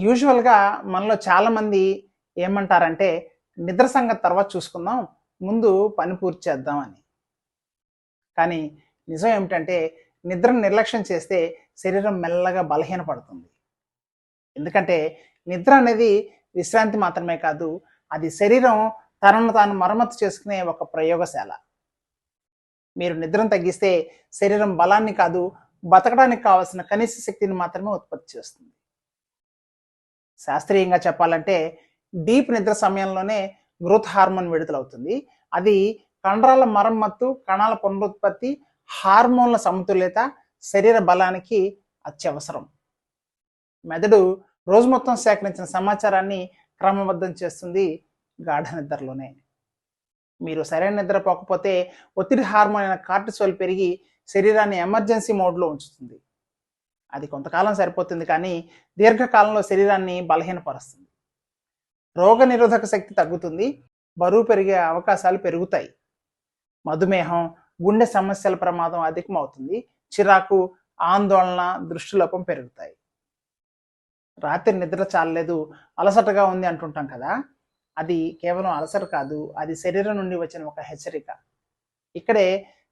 యూజువల్‌గా మనలో చాలామంది ఏమంటారంటే, నిద్ర సంగతి తర్వాత చూసుకుందాం. ముందు పని పూర్తి చేద్దాం అని. కానీ నిజం ఏమిటంటే, నిద్రను నిర్లక్ష్యం చేస్తే శరీరం మెల్లగా బలహీనపడుతుంది. ఎందుకంటే, నిద్ర అనేది విశ్రాంతి మాత్రమే కాదు, అది శరీరం తనను తాను మరమ్మతు చేసుకునే ఒక ప్రయోగశాల. మీరు నిద్రను తగ్గిస్తే శరీరం బలాన్ని కాదు, బతకడానికి కావాల్సిన కనీస శక్తిని మాత్రమే ఉత్పత్తి చేస్తుంది. శాస్త్రీయంగా చెప్పాలంటే డీప్ నిద్ర సమయంలోనే గ్రోత్ హార్మోన్ విడుదలవుతుంది. అది కండరాల మరమ్మత్తు, కణాల పునరుత్పత్తి, హార్మోన్ల సమతుల్యత, శరీర బలానికి అత్యవసరం. మెదడు రోజు మొత్తం సేకరించిన సమాచారాన్ని క్రమబద్ధం చేస్తుంది గాఢ నిద్రలోనే. మీరు సరైన నిద్ర పోకపోతే ఒత్తిడి హార్మోన్ అయిన కార్టిసోల్ పెరిగి శరీరాన్ని ఎమర్జెన్సీ మోడ్లో ఉంచుతుంది. అది కొంతకాలం సరిపోతుంది, కానీ దీర్ఘకాలంలో శరీరాన్ని బలహీనపరుస్తుంది. రోగ నిరోధక శక్తి తగ్గుతుంది, బరువు పెరిగే అవకాశాలు పెరుగుతాయి. మధుమేహం, గుండె సమస్యల ప్రమాదం అధికమవుతుంది. చిరాకు, ఆందోళన, దృష్టిలోపం పెరుగుతాయి. రాత్రి నిద్ర చాలలేదు, అలసటగా ఉంది అంటుంటాం కదా, అది కేవలం అలసట కాదు, అది శరీరం నుండి వచ్చిన ఒక హెచ్చరిక. ఇక్కడే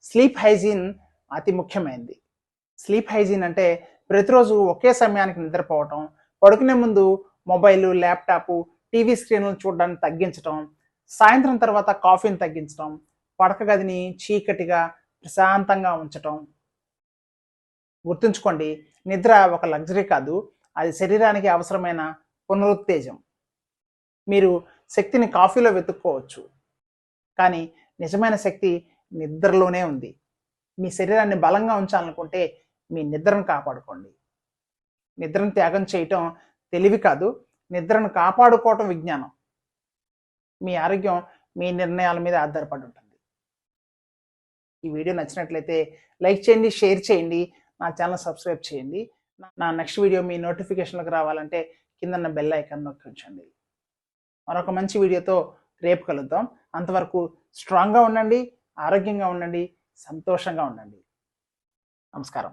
స్లీప్ హైజీన్ అతి ముఖ్యమైనది. స్లీప్ హైజీన్ అంటే ప్రతిరోజు ఒకే సమయానికి నిద్రపోవటం, పడుకునే ముందు మొబైల్, ల్యాప్టాప్, టీవీ స్క్రీన్లను చూడడాన్ని తగ్గించడం, సాయంత్రం తర్వాత కాఫీని తగ్గించడం, పడక గదిని చీకటిగా ప్రశాంతంగా ఉంచటం. గుర్తుంచుకోండి, నిద్ర ఒక లగ్జరీ కాదు, అది శరీరానికి అవసరమైన పునరుత్తేజం. మీరు శక్తిని కాఫీలో వెతుక్కోవచ్చు, కానీ నిజమైన శక్తి నిద్రలోనే ఉంది. మీ శరీరాన్ని బలంగా ఉంచాలనుకుంటే మీ నిద్రను కాపాడుకోండి. నిద్రను త్యాగం చేయటం తెలివి కాదు, నిద్రను కాపాడుకోవటం విజ్ఞానం. మీ ఆరోగ్యం మీ నిర్ణయాల మీద ఆధారపడి ఉంటుంది. ఈ వీడియో నచ్చినట్లయితే లైక్ చేయండి, షేర్ చేయండి, నా ఛానల్ సబ్స్క్రైబ్ చేయండి. నా నెక్స్ట్ వీడియో మీ నోటిఫికేషన్లకు రావాలంటే కిందన్న బెల్ ఐకాన్ నొక్కి ఉంచండి. మరొక మంచి వీడియోతో రేపు కలుద్దాం. అంతవరకు స్ట్రాంగ్గా ఉండండి, ఆరోగ్యంగా ఉండండి, సంతోషంగా ఉండండి. నమస్కారం.